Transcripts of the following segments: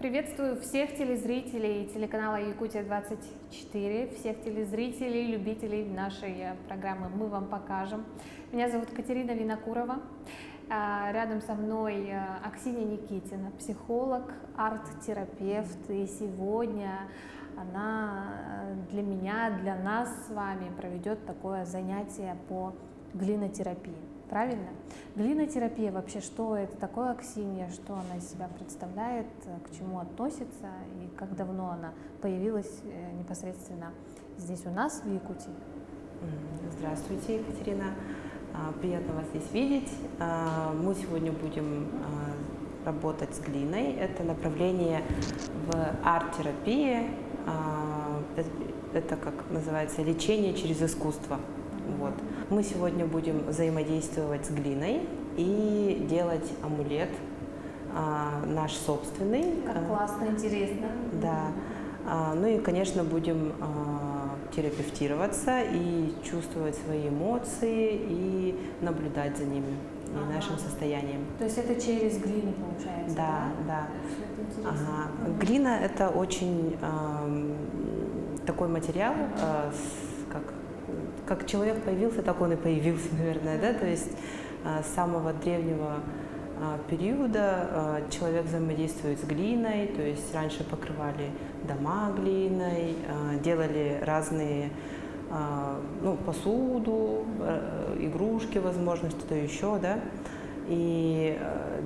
Приветствую всех телезрителей телеканала Якутия-24, всех телезрителей, любителей нашей программы «Мы вам покажем». Меня зовут Катерина Винокурова. Рядом со мной Аксинья Никитина, психолог, арт-терапевт. И сегодня она для меня, для нас с вами проведет такое занятие по глинотерапии. Правильно? Глинотерапия вообще, что это такое, Аксинья, что она из себя представляет, к чему относится и как давно она появилась непосредственно здесь у нас, в Якутии? Здравствуйте, Екатерина. Приятно вас здесь видеть. Мы сегодня будем работать с глиной. Это направление в арт-терапии. Это, как называется, лечение через искусство. Вот. Мы сегодня будем взаимодействовать с глиной и делать амулет наш собственный. Как классно, интересно. Да. Ну и, конечно, будем терапевтироваться и чувствовать свои эмоции и наблюдать за ними и нашим состоянием. То есть это через глину получается? Да. Глина – это очень такой материал, как человек появился, так он и появился, наверное, да, то есть с самого древнего периода человек взаимодействует с глиной, то есть раньше покрывали дома глиной, делали разные, посуду, игрушки, возможно, что-то еще, да, и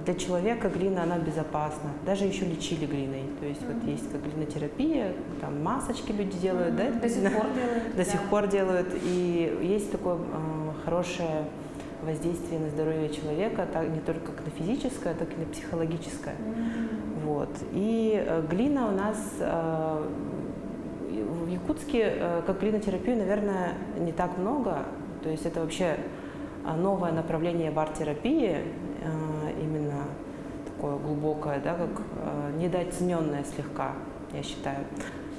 для человека глина, она безопасна, даже еще лечили глиной, то есть вот есть как глинотерапия, там масочки люди делают, да, до сих пор делают, до сих пор делают, и есть такое хорошее воздействие на здоровье человека, так, не только как на физическое, так и на психологическое. Вот. И глина у нас в Якутске, как глинотерапию, наверное, не так много. То есть это вообще новое направление в арт-терапии, именно такое глубокое, да, как недооцененное слегка, я считаю.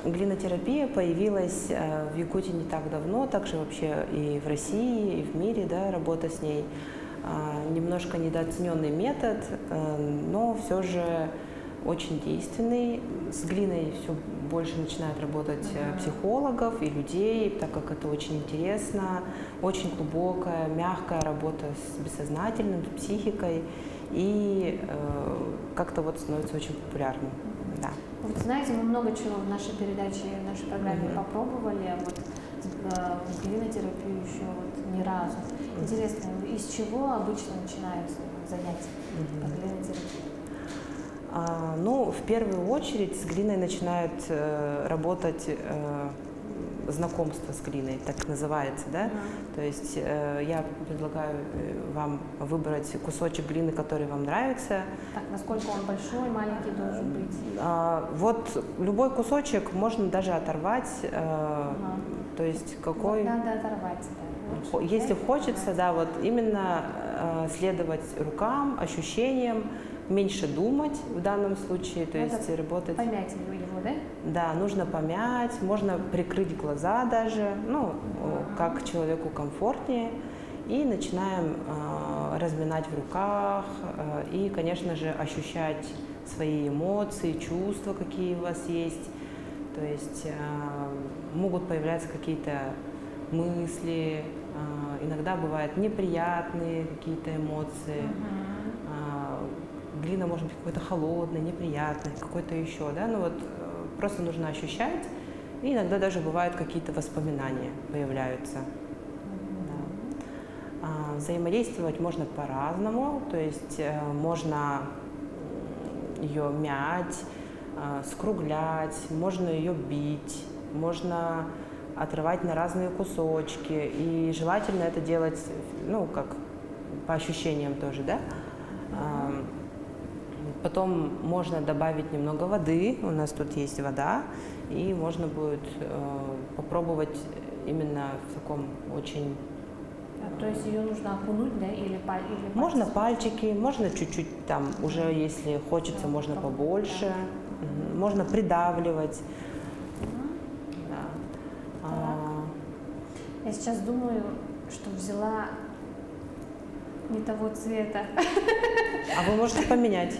Глинотерапия появилась в Якутии не так давно, также вообще и в России, и в мире, да, работа с ней. Немножко недооцененный метод, но все же очень действенный. С глиной все больше начинает работать психологов и людей, так как это очень интересно, очень глубокая, мягкая работа с бессознательным, с психикой, и как-то вот становится очень популярным. Да. Вот знаете, мы много чего в нашей передаче, в нашей программе попробовали, а вот глинотерапию еще вот ни разу. Интересно, из чего обычно начинаются занятия по глинотерапии? В первую очередь с глиной начинают работать знакомство с глиной, так называется, да? То есть я предлагаю вам выбрать кусочек глины, который вам нравится. Так, насколько он большой, маленький должен быть? Вот любой кусочек можно даже оторвать, то есть какой… Вот надо оторвать, да. Если хочется, да, вот именно следовать рукам, ощущениям, меньше думать в данном случае, то есть работать… Помять его, да? Да, нужно помять, можно прикрыть глаза даже, как человеку комфортнее. И начинаем разминать в руках и, конечно же, ощущать свои эмоции, чувства, какие у вас есть. То есть могут появляться какие-то мысли, иногда бывают неприятные какие-то эмоции. Глина может быть какой-то холодной, неприятной, какой-то еще, да, просто нужно ощущать, и иногда даже бывают какие-то воспоминания появляются. Да. Взаимодействовать можно по-разному, то есть можно ее мять, скруглять, можно ее бить, можно отрывать на разные кусочки, и желательно это делать, как по ощущениям тоже, да. Потом можно добавить немного воды, у нас тут есть вода, и можно будет попробовать именно в таком очень… То есть ее нужно окунуть, да, или пальчики? Можно пальчики, можно чуть-чуть там, уже если хочется, можно побольше, можно придавливать. Да. Я сейчас думаю, что взяла не того цвета. А вы можете поменять.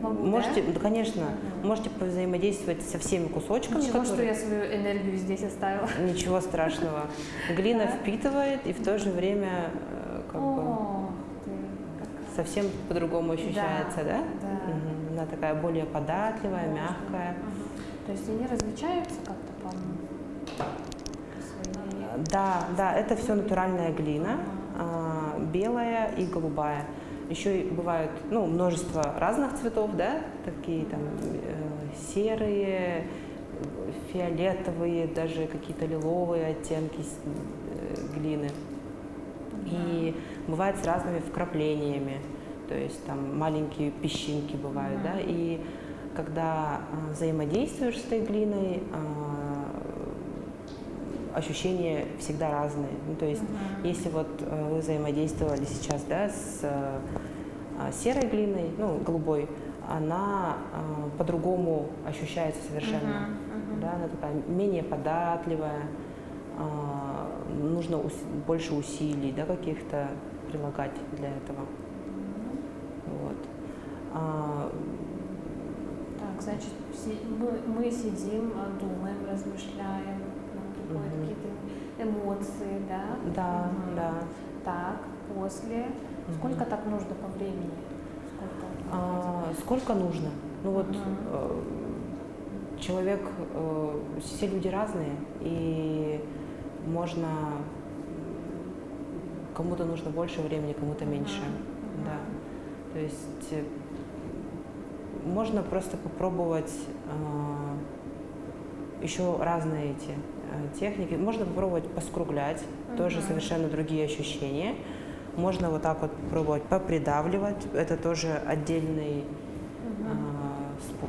Могу, можете, да? да, конечно, можете взаимодействовать со всеми кусочками, Ничего, что которые... я свою энергию здесь оставила. Ничего страшного. Глина Да? впитывает и в то же время как бы О, ты какая. совсем по-другому ощущается, да? Да. Мгм. Она такая более податливая, Можно. мягкая. То есть они различаются как-то по своей... Да, это все натуральная глина, белая и голубая. Еще и бывают, ну, множество разных цветов, да, такие там серые, фиолетовые, даже какие-то лиловые оттенки глины. И бывает с разными вкраплениями, то есть там маленькие песчинки бывают, да, и когда взаимодействуешь с этой глиной, ощущения всегда разные. Ну, то есть, если вот вы взаимодействовали сейчас, да, с серой глиной, ну, голубой, она по-другому ощущается совершенно. Да, она такая менее податливая, нужно больше усилий, да, каких-то прилагать для этого. Вот. Так, значит, мы сидим, думаем, размышляем, нам приходят какие-то эмоции, да? Да. Так, после. Сколько так нужно по времени? Сколько нужно? Ну вот человек, все люди разные, и можно, кому-то нужно больше времени, кому-то меньше, да. То есть можно просто попробовать еще разные эти техники. Можно попробовать поскруглять, тоже совершенно другие ощущения. Можно вот так вот пробовать попридавливать, это тоже отдельный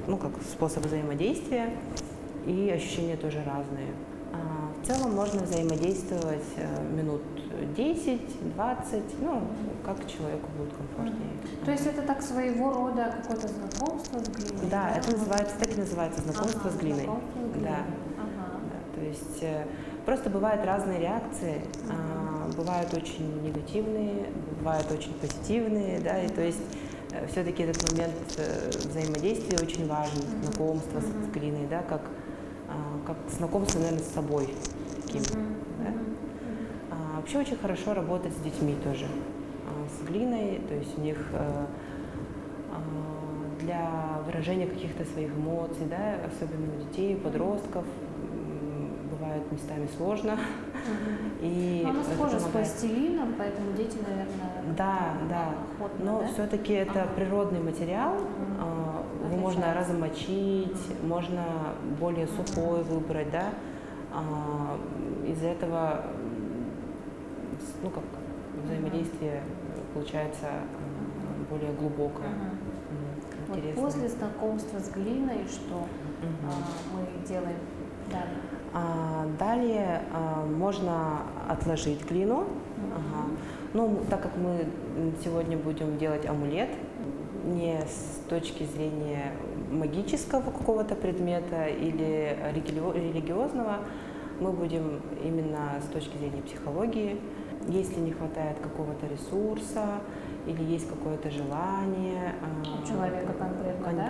ну, как способ взаимодействия, и ощущения тоже разные. В целом можно взаимодействовать минут 10-20, ну, как человеку будет комфортнее. То есть это так своего рода какое-то знакомство с глиной? Да, это называется, так и называется, знакомство с глиной. Да. То есть просто бывают разные реакции, бывают очень негативные, бывают очень позитивные, да, и то есть все-таки этот момент взаимодействия очень важен, знакомство с глиной, да, как знакомство, наверное, с собой таким. Да. Вообще очень хорошо работать с детьми тоже, с глиной, то есть у них для выражения каких-то своих эмоций, да, особенно у детей, подростков, бывает местами сложно. И она схожа с пластилином, поэтому дети, наверное, да. охотно, Но да? все-таки это природный материал, его можно размочить, можно более сухой выбрать, да. Из-за этого, ну, как взаимодействие получается более глубокое. Вот после знакомства с глиной что мы делаем далее? Далее можно отложить глину. Ну, так как мы сегодня будем делать амулет, не с точки зрения магического какого-то предмета или религиозного, мы будем именно с точки зрения психологии. Если не хватает какого-то ресурса или есть какое-то желание у человека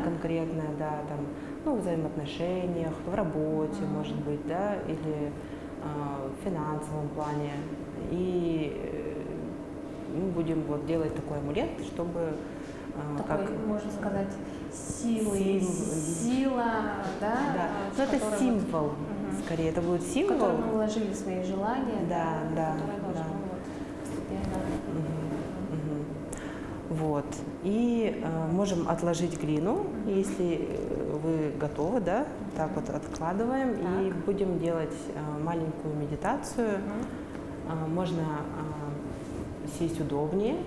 конкретное, да, там, ну, в взаимоотношениях, в работе, может быть, да, или в финансовом плане. И мы будем вот делать такой амулет, чтобы такой, можно сказать, сила, да? Да. Но это символ, скорее, это будет символ. В который мы вложили свои желания, да. который должен постепенно. Вот. И можем отложить глину, если вы готовы, да, так вот откладываем и будем делать маленькую медитацию. Можно сесть удобнее,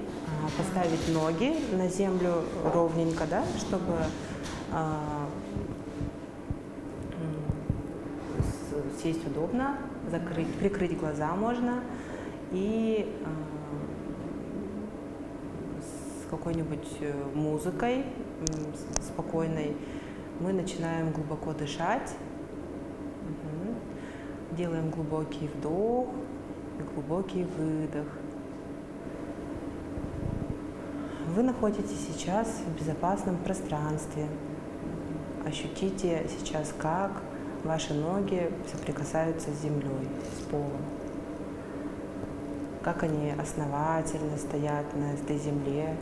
поставить ноги на землю ровненько, да, чтобы сесть удобно, прикрыть глаза можно и с какой-нибудь музыкой спокойной мы начинаем глубоко дышать. Делаем глубокий вдох и глубокий выдох. Вы находитесь сейчас в безопасном пространстве. Ощутите сейчас, как ваши ноги соприкасаются с землей, с полом. Как они основательно стоят на этой земле,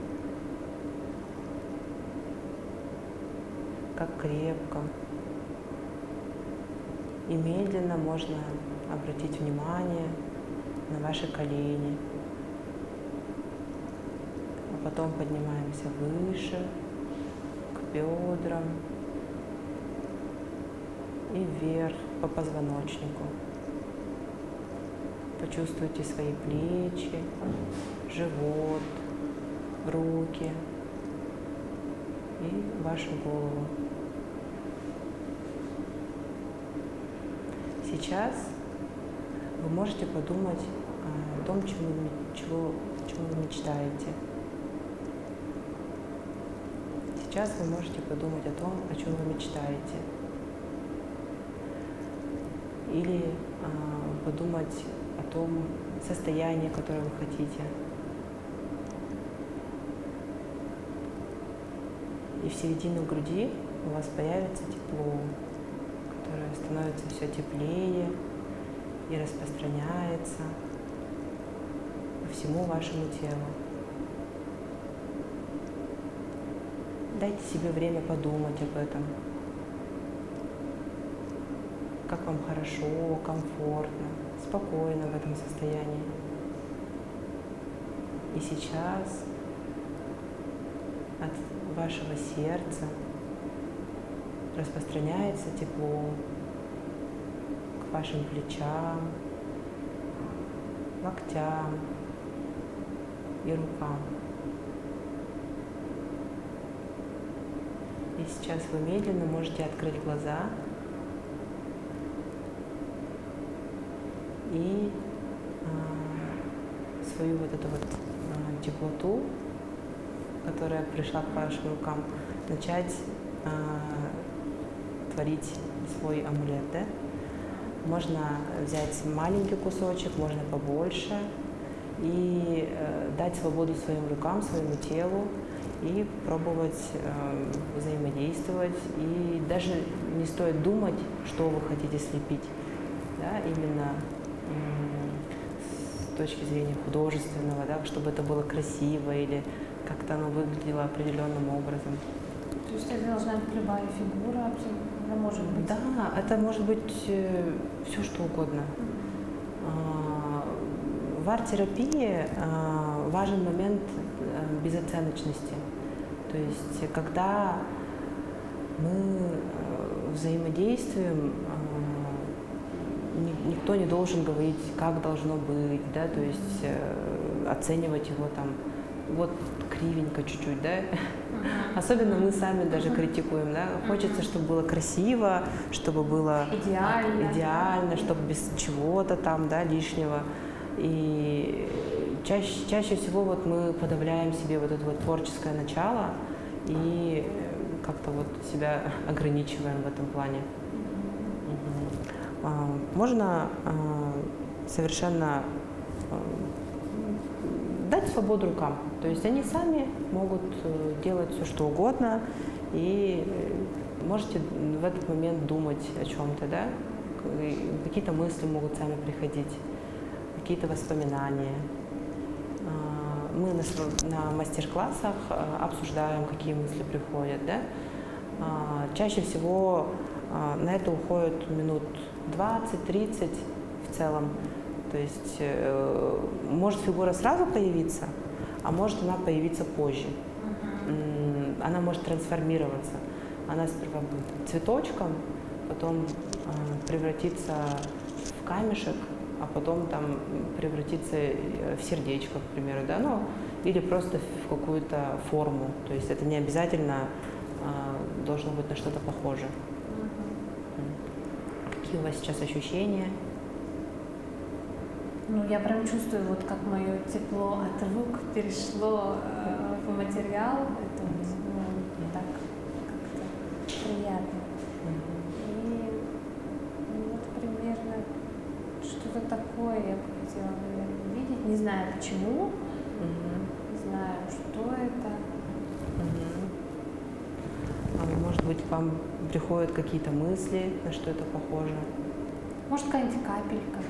как крепко. И медленно можно обратить внимание на ваши колени. А потом поднимаемся выше, к бедрам и вверх по позвоночнику. Почувствуйте свои плечи, живот, руки и вашу голову. Сейчас вы можете подумать о том, чего вы мечтаете. Сейчас вы можете подумать о том, о чем вы мечтаете. Или подумать о том состоянии, которое вы хотите. И в середину груди у вас появится тепло, которое становится все теплее и распространяется по всему вашему телу. Дайте себе время подумать об этом. Как вам хорошо, комфортно, спокойно в этом состоянии. И сейчас от вашего сердца распространяется тепло к вашим плечам, локтям и рукам. И сейчас вы медленно можете открыть глаза и свою вот эту вот теплоту, которая пришла к вашим рукам, начать творить свой амулет. Да? Можно взять маленький кусочек, можно побольше, и дать свободу своим рукам, своему телу, и пробовать взаимодействовать. И даже не стоит думать, что вы хотите слепить, да? Именно с точки зрения художественного, да? Чтобы это было красиво или как-то оно выглядело определенным образом. То есть это должна быть любая фигура, абсолютно, может быть? Да, это может быть все что угодно. В арт-терапии важен момент безоценочности. То есть, когда мы взаимодействуем, никто не должен говорить, как должно быть, да, то есть оценивать его там, вот кривенько чуть-чуть, да. Особенно мы сами даже критикуем, да. Хочется, чтобы было красиво, чтобы было идеально, чтобы без чего-то там, да, лишнего. И чаще всего вот мы подавляем себе вот это вот творческое начало и как-то вот себя ограничиваем в этом плане. Можно совершенно дать свободу рукам. То есть они сами могут делать все, что угодно, и можете в этот момент думать о чем-то, да? Какие-то мысли могут сами приходить, какие-то воспоминания. Мы на мастер-классах обсуждаем, какие мысли приходят, да? Чаще всего на это уходит минут 20-30 в целом. То есть может фигура сразу появиться, а может она появиться позже. Она может трансформироваться. Она сперва будет цветочком, потом превратиться в камешек, а потом там превратиться в сердечко, к примеру, да, ну, или просто в какую-то форму. То есть это не обязательно должно быть на что-то похоже. Какие у вас сейчас ощущения? Ну, я прям чувствую, вот как мое тепло от рук перешло в материал. Это вот, ну, так как-то приятно. И вот примерно что-то такое я бы хотела, наверное, видеть. Не знаю почему. Не знаю, что это. Может быть, вам приходят какие-то мысли, на что это похоже? Может, какая-нибудь капелька.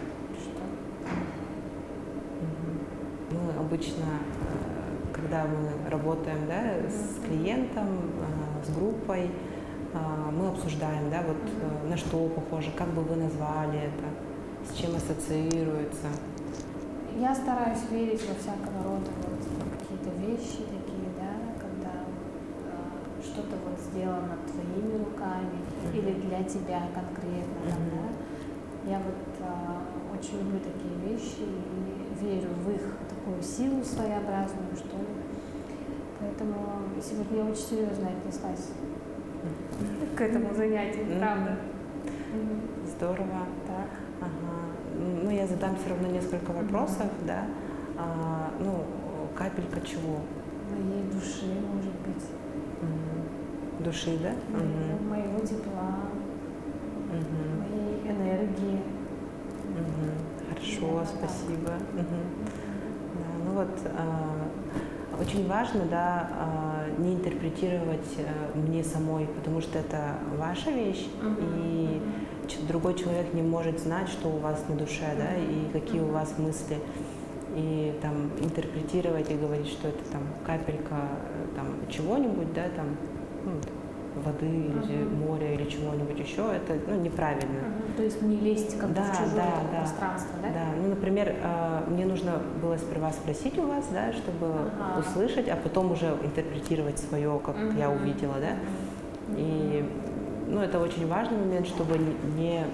Что? Мы обычно, когда мы работаем, да, с клиентом, с группой, мы обсуждаем, да, вот на что похоже, как бы вы назвали это, с чем ассоциируется. Я стараюсь верить во всякого рода вот какие-то вещи такие, да, когда что-то вот сделано твоими руками или для тебя конкретно, да. Я вот очень люблю такие вещи и верю в их такую силу своеобразную, что ли. Поэтому сегодня я очень серьезно отнеслась к этому занятию, правда. Здорово. Так. Ну, я задам все равно несколько вопросов, да. Ну, капелька чего? Моей души, может быть. Души, да? Моего тепла, моей энергии. Хорошо, да, спасибо. Да, ну вот, очень важно, да, не интерпретировать мне самой, потому что это ваша вещь, и другой человек не может знать, что у вас на душе, да, и какие у вас мысли. И там интерпретировать и говорить, что это там капелька там чего-нибудь, да, там, ну, воды или моря или чего-нибудь еще, это, ну, неправильно. То есть не лезть как бы в чужое пространство, да? Да, ну, например, мне нужно было сперва спросить у вас, да, чтобы услышать, а потом уже интерпретировать свое, как я увидела, да. И, ну, это очень важный момент, чтобы не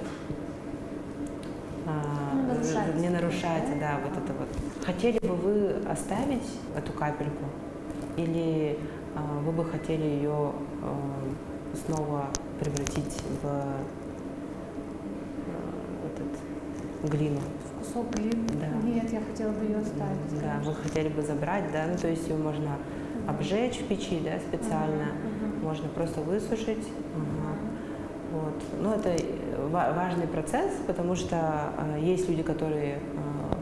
нарушать, да, вот это вот. Хотели бы вы оставить эту капельку или вы бы хотели ее снова превратить в глину? В кусок глины? Да. Нет, я хотела бы ее оставить. Да, вы хотели бы забрать, да, ну, то есть ее можно обжечь в печи, да, специально, можно просто высушить. Вот. Ну, это важный процесс, потому что есть люди, которые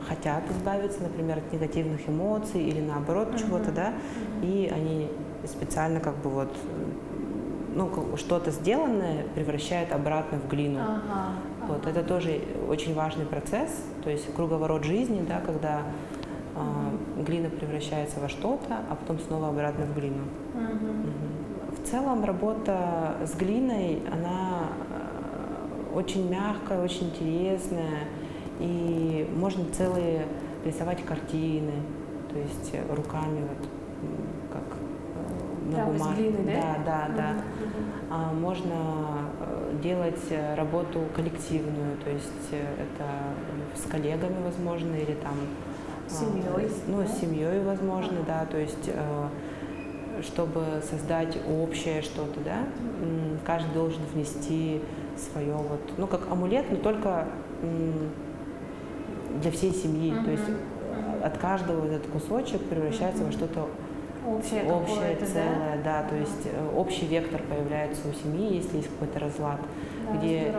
хотят избавиться, например, от негативных эмоций или наоборот чего-то, да, и они специально как бы вот, ну, что-то сделанное превращают обратно в глину. Вот. Это тоже очень важный процесс, то есть круговорот жизни, да, когда глина превращается во что-то, а потом снова обратно в глину. В целом работа с глиной, она очень мягкая, очень интересная, и можно целые рисовать картины, то есть руками, вот, как на бумаге. Да. Можно делать работу коллективную, то есть это с коллегами, возможно, или там с семьей. С семьей, возможно, да, то есть чтобы создать общее что-то, да, каждый должен внести свое вот, ну, как амулет, но только для всей семьи, то есть от каждого этот кусочек превращается во что-то общее целое, да, то есть общий вектор появляется у семьи, если есть какой-то разлад, где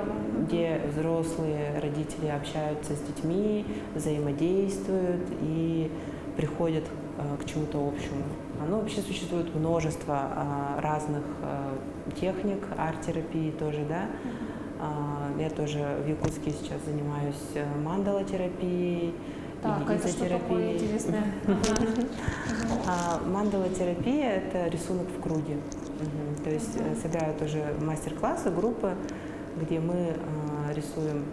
взрослые родители общаются с детьми, взаимодействуют и приходят к чему-то общему. Ну, вообще существует множество разных техник арт-терапии тоже, да. Я тоже в Якутске сейчас занимаюсь мандала-терапией, изотерапией. Мандала-терапия – это рисунок в круге. То есть собирают тоже мастер-классы, группы, где мы рисуем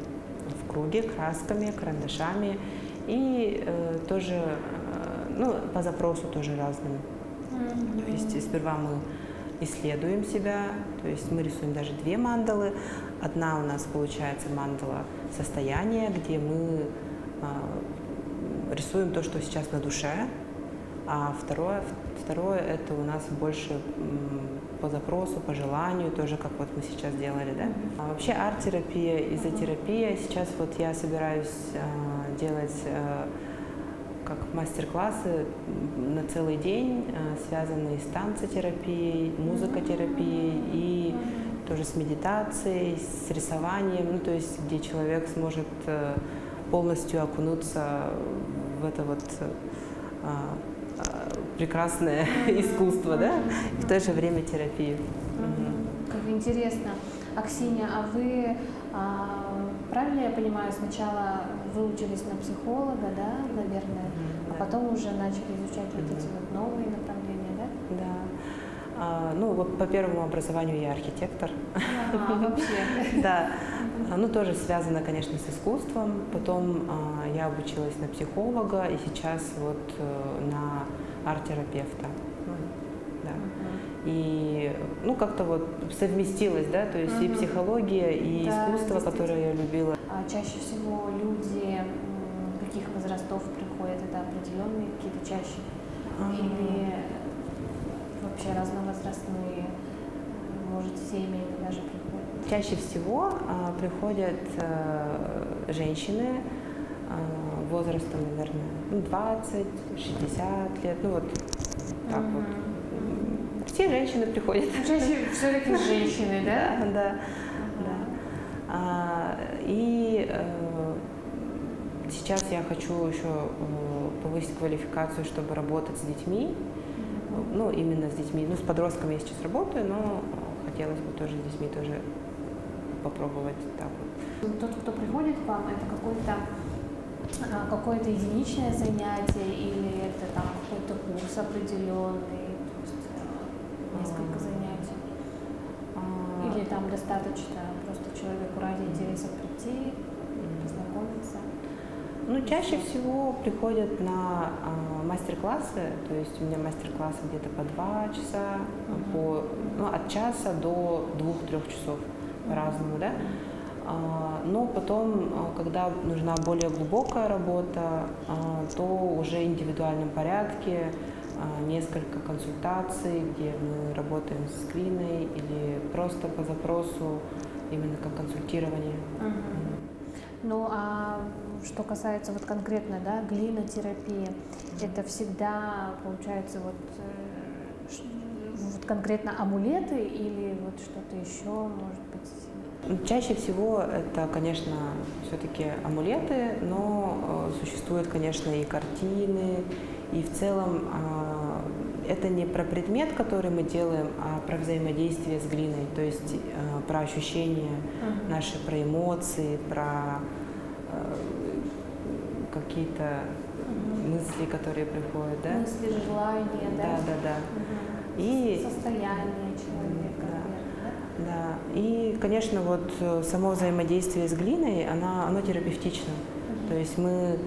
в круге красками, карандашами и тоже, ну, по запросу тоже разным. То есть сперва мы исследуем себя, то есть мы рисуем даже 2 мандалы. Одна у нас получается мандала состояния, где мы рисуем то, что сейчас на душе, а второе это у нас больше по запросу, по желанию, тоже как вот мы сейчас делали, да. А вообще арт-терапия, изотерапия, сейчас вот я собираюсь делать как мастер-классы на целый день, связанные с танцотерапией, музыкотерапией и тоже с медитацией, с рисованием, ну, то есть где человек сможет полностью окунуться в это вот прекрасное искусство, да, и в то же время терапию. Как интересно. Аксинья, а вы, правильно я понимаю, сначала выучились на психолога, да, наверное, а потом уже начали изучать вот эти вот новые направления, да? Да. Ну, вот по первому образованию я архитектор. Вообще. Да. Ну, тоже связано, конечно, с искусством. Потом я обучилась на психолога и сейчас вот на арт-терапевта. Да. И, ну, как-то вот совместилось, да, то есть и психология, и искусство, которое я любила. Чаще всего люди каких возрастов приходят? Это определенные какие-то чаще? Или вообще разновозрастные, может, семейные даже приходят? Чаще всего приходят женщины возрастом, наверное, 20, 60 лет, ну вот так вот. Все женщины приходят. Чаще все-таки женщины, да? Да. И сейчас я хочу еще повысить квалификацию, чтобы работать с детьми. Ну, именно с детьми. Ну, с подростками я сейчас работаю, но хотелось бы тоже с детьми тоже попробовать так вот. Тот, кто приходит к вам, это какое-то единичное занятие или это там какой-то курс определенный, то есть несколько занятий? Или там достаточно просто человеку ради интереса прийти, познакомиться? Ну, чаще всего приходят на мастер-классы, то есть у меня мастер-классы где-то по 2 часа, от часа до 2-3 часов по-разному, да. Но потом, когда нужна более глубокая работа, то уже в индивидуальном порядке, несколько консультаций, где мы работаем с глиной или просто по запросу, именно как консультирование. Ну, а что касается вот конкретно, да, глинотерапии, это всегда, получается, вот конкретно амулеты или вот что-то еще, может быть? Чаще всего это, конечно, все-таки амулеты, но существуют, конечно, и картины, и в целом это не про предмет, который мы делаем, а про взаимодействие с глиной, то есть про ощущения наши, про эмоции, про какие-то мысли, которые приходят, да? Мысли, желания, да? Да. И состояние человека. Да. И, конечно, вот само взаимодействие с глиной, оно терапевтично. То есть мы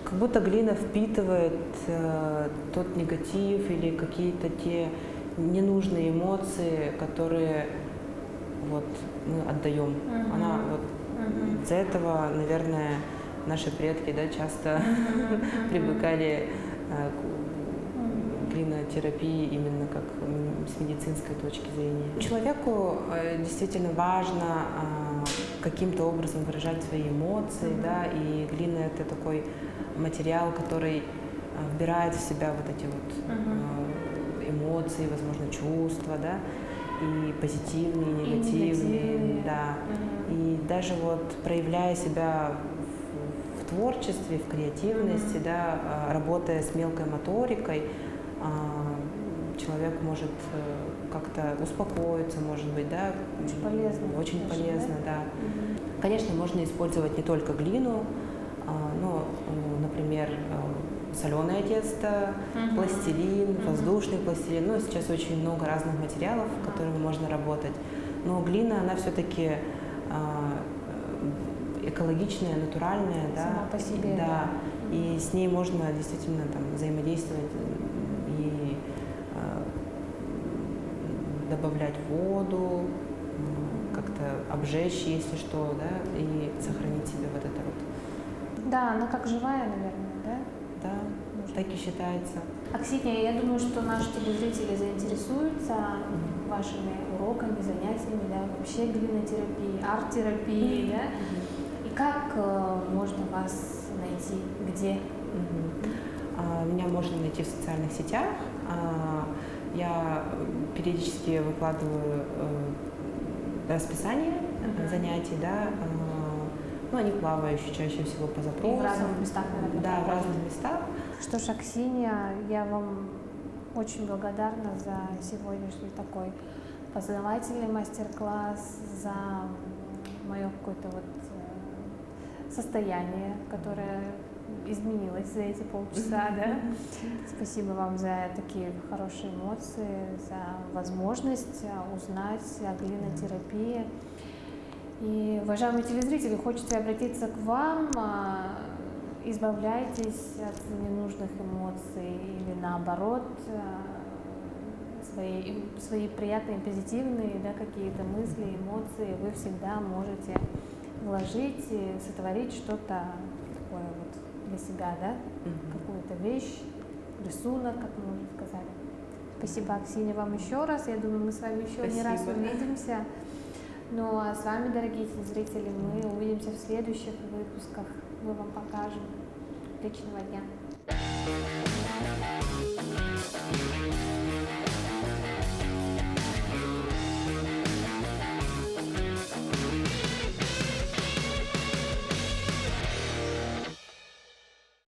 как будто глина впитывает тот негатив или какие-то те ненужные эмоции, которые вот мы отдаем. Она вот из-за этого, наверное, наши предки, да, часто привыкали к глинотерапии именно как с медицинской точки зрения. Человеку действительно важно каким-то образом выражать свои эмоции, да, и глина — это такой материал, который вбирает в себя вот эти вот эмоции, возможно, чувства, да, и позитивные, и негативные, да. И даже вот проявляя себя в творчестве, в креативности, да, работая с мелкой моторикой, человек может как-то успокоиться, может быть, да. Очень полезно. Очень полезно, да. Конечно, можно использовать не только глину, но, например, соленое тесто, пластилин, воздушный пластилин. Ну, сейчас очень много разных материалов, которыми можно работать. Но глина, она все-таки экологичная, натуральная, да. Сама по себе. Да. И с ней можно действительно там взаимодействовать и добавлять воду, как-то обжечь, если что, да, и сохранить себя вот это вот. Да, она как живая, наверное, да? Да, так и считается. Аксинья, я думаю, что наши телезрители заинтересуются вашими уроками, занятиями, да, вообще глинотерапией, арт-терапией, да? И как можно вас найти? Где? Меня можно найти в социальных сетях. Я периодически выкладываю расписание занятий, да. Ну, они плавающие чаще всего по запросу. И в разных местах, наверное. Да, в разных местах. Что ж, Аксинья, я вам очень благодарна за сегодняшний такой познавательный мастер-класс, за мое какое-то вот состояние, которое изменилось за эти полчаса, да. Спасибо вам за такие хорошие эмоции, за возможность узнать о глинотерапии. И, уважаемые телезрители, хочется обратиться к вам. Избавляйтесь от ненужных эмоций или наоборот, свои приятные, позитивные, да, какие-то мысли, эмоции вы всегда можете вложить и сотворить что-то такое вот для себя, да, какую-то вещь, рисунок, как мы уже сказали. Спасибо, Аксинья, вам еще раз. Я думаю, мы с вами еще не раз увидимся. Ну а с вами, дорогие телезрители, мы увидимся в следующих выпусках. Мы вам покажем. Отличного дня!